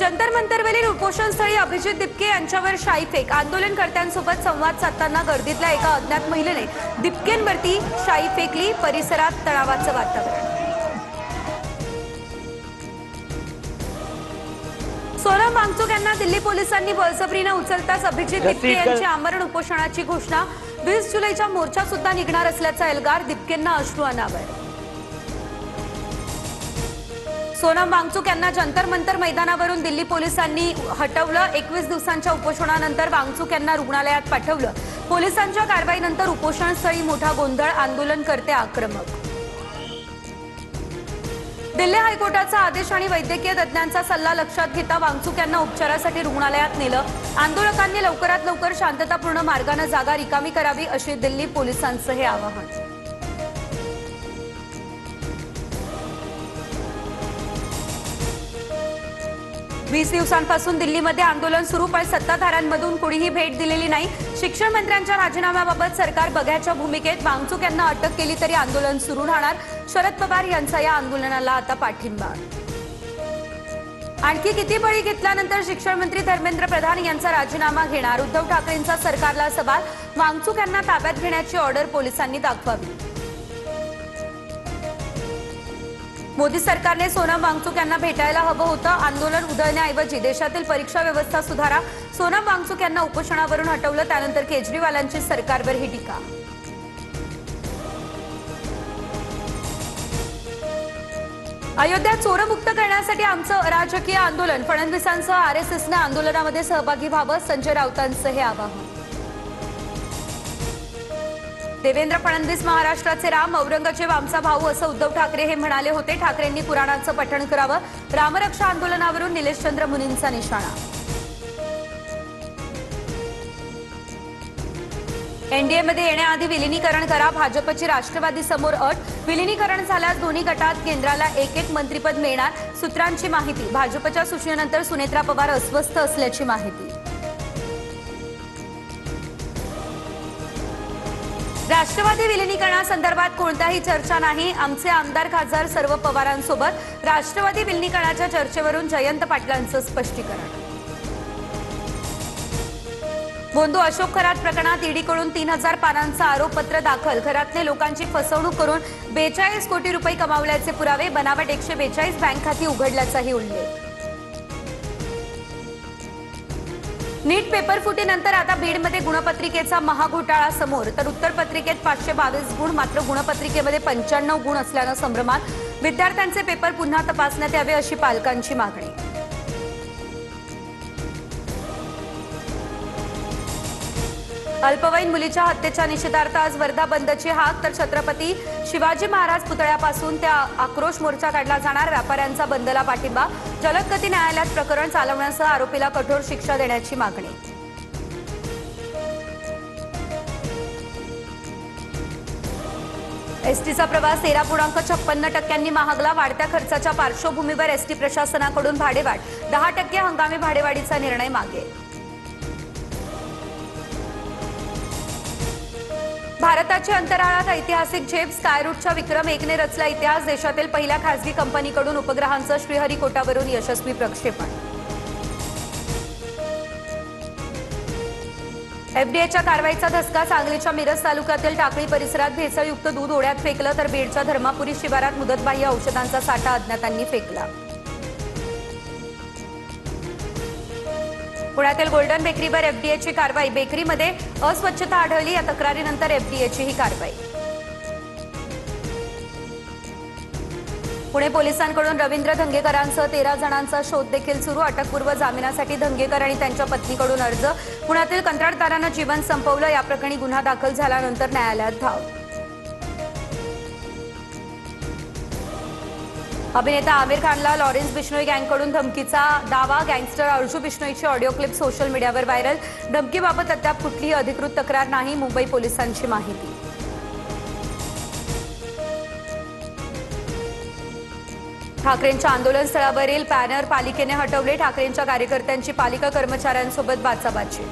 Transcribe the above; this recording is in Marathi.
जंतर मंतरवरील उपोषणस्थळी अभिजित दिपके यांच्यावर शाईफेक। आंदोलनकर्त्यांसोबत संवाद साधताना गर्दीतल्या एका अज्ञात महिलेने दिपकेंवरती शाई फेकली। परिसरात तणावाचं वातावरण। सोनम वांगचुक यांना दिल्ली पोलिसांनी बळजबरीने उचलताच अभिजित दिपके यांची आमरण उपोषणाची घोषणा। 20 जुलैचा मोर्चा सुद्धा निघणार असल्याचा एल्गार। दिपकेंना अश्रू अनावर। सोनम वांगचुक यांना जंतर मंतर मैदानावरून दिल्ली पोलिसांनी हटवलं। 21 दिवसांच्या उपोषणानंतर वांगचुक यांना रुग्णालयात पाठवलं। पोलिसांच्या कारवाईनंतर उपोषणस्थळी मोठा गोंधळ। आंदोलनकर्ते आक्रमक। दिल्ली हायकोर्टाचा आदेश आणि वैद्यकीय तज्ज्ञांचा सल्ला लक्षात घेता वांगचुक यांना उपचारासाठी रुग्णालयात नेलं। आंदोलकांनी लवकरात लवकर शांततापूर्ण मार्गाने जागा रिकामी करावी अशी दिल्ली पोलिसांचं हे आवाहन। 20 दिवसांपासून दिल्लीमध्ये आंदोलन सुरू, पण सत्ताधाऱ्यांमधून कुणीही भेट दिलेली नाही। शिक्षण मंत्र्यांच्या राजीनाम्याबाबत सरकार बघ्याच्या भूमिकेत। वांगचुक यांना अटक केली तरी आंदोलन सुरू राहणार। शरद पवार यांचा या आंदोलनाला आता पाठिंबा। आणखी किती बळी घेतल्यानंतर शिक्षण मंत्री धर्मेंद्र प्रधान यांचा राजीनामा घेणार? उद्धव ठाकरेंचा सरकारला सवाल। वांगचुक यांना ताब्यात घेण्याची ऑर्डर पोलिसांनी दाखवावी। मोदी सरकारने सोनम वांगचुक यांना भेटायला हवं होतं। आंदोलन उधळण्याऐवजी देशातील परीक्षा व्यवस्था सुधारा। सोनम वांगचुक यांना उपोषणावरून हटवलं, त्यानंतर केजरीवालांची सरकारवर ही टीका। अयोध्या चोरमुक्त करण्यासाठी आमचं अराजकीय आंदोलन। फडणवीसांसह आरएसएसने आंदोलनामध्ये सहभागी व्हावं, संजय राऊतांचं हे आवाहन। देवेंद्र फडणवीस महाराष्ट्राचे राम, औरंगजेब आमचा भाऊ असं उद्धव ठाकरे हे म्हणाले होते। ठाकरेंनी पुराणाचं पठण करावं। रामरक्षा आंदोलनावरून निलेशचंद्र मुनींचा निशाणा। एनडीएमध्ये येण्याआधी विलिनीकरण करा, भाजपची राष्ट्रवादी समोर अट। विलिनीकरण झाल्यास दोन्ही गटात केंद्राला एक मंत्रिपद मिळणार, सूत्रांची माहिती। भाजपच्या सूचनेनंतर सुनेत्रा पवार अस्वस्थ असल्याची माहिती। राष्ट्रवादी विलिनीकरणासंदर्भात कोणत्याही चर्चा नाही। आमचे आमदार खासदार सर्व पवारांसोबत। राष्ट्रवादी विलिनीकरणाच्या चर्चेवरून जयंत पाटलांचं स्पष्टीकरण। बोंदू अशोक खरात प्रकरणात ईडीकडून 3000 पानांचं आरोपपत्र दाखल। खरातने लोकांची फसवणूक करून 42 कोटी रुपये कमावल्याचे पुरावे। बनावट 142 बँक खाती उघडल्याचाही उल्लेख। नीट पेपर फुटीनंतर आता बीडमध्ये गुणपत्रिकेचा महाघोटाळा समोर। तर उत्तरपत्रिकेत 522 गुण, मात्र गुणपत्रिकेमध्ये 95 गुण असल्यानं संभ्रमात। विद्यार्थ्यांचे पेपर पुन्हा तपासण्यात यावे अशी पालकांची मागणी। अल्पवयीन मुलीच्या हत्येच्या निषेधार्थ आज वर्धा बंदची हाक। तर छत्रपती शिवाजी महाराज पुतळ्यापासून त्या आक्रोश मोर्चा काढला जाणार। व्यापाऱ्यांचा बंदला पाठिंबा। जलदगती न्यायालयात प्रकरण चालवण्यासह आरोपीला कठोर शिक्षा देण्याची मागणी। एसटीचा प्रवास 13.56% महागला। वाढत्या खर्चाच्या पार्श्वभूमीवर एसटी प्रशासनाकडून भाडेवाढ। 10% हंगामी भाडेवाढीचा निर्णय मागे। भारताची अंतराळात ऐतिहासिक झेप। स्कायरूटच्या विक्रम 1ने रचला इतिहास। देशातील पहिल्या खासगी कंपनीकडून उपग्रहांचं श्रीहरिकोटावरून यशस्वी प्रक्षेपण। एफडीएच्या कारवाईचा धसका। सांगलीच्या मिरज तालुक्यातील टाकळी परिसरात भेसळयुक्त दूध ओढ्यात फेकलं, तर बीडच्या धर्मापुरी शिवारात मुदतबाह्य औषधांचा साठा अज्ञातांनी फेकला। पुण्यातील गोल्डन बेकरीवर एफडीएची कारवाई। बेकरीमध्ये अस्वच्छता आढळली, या तक्रारीनंतर एफडीएची ही कारवाई। पुणे पोलिसांकडून रवींद्र धंगेकरांसह 13 जणांचा शोध देखील सुरू। अटकपूर्व जामिनासाठी धंगेकर आणि त्यांच्या पत्नीकडून अर्ज। पुण्यातील कंत्राटदारानं जीवन संपवलं, या प्रकरणी गुन्हा दाखल झाल्यानंतर न्यायालयात धाव। अभिनेता आमिर खानला लॉरेन्स बिश्नोई गँगकडून धमकीचा दावा। गँगस्टर अर्जू बिश्नोईची ऑडिओ क्लिप सोशल मीडियावर व्हायरल। धमकीबाबत अद्याप कुठलीही अधिकृत तक्रार नाही, मुंबई पोलिसांची माहिती। ठाकरेंच्या आंदोलनस्थळावरील पॅनर पालिकेने हटवले। ठाकरेंच्या कार्यकर्त्यांची पालिका कर्मचाऱ्यांसोबत बाचाबाची।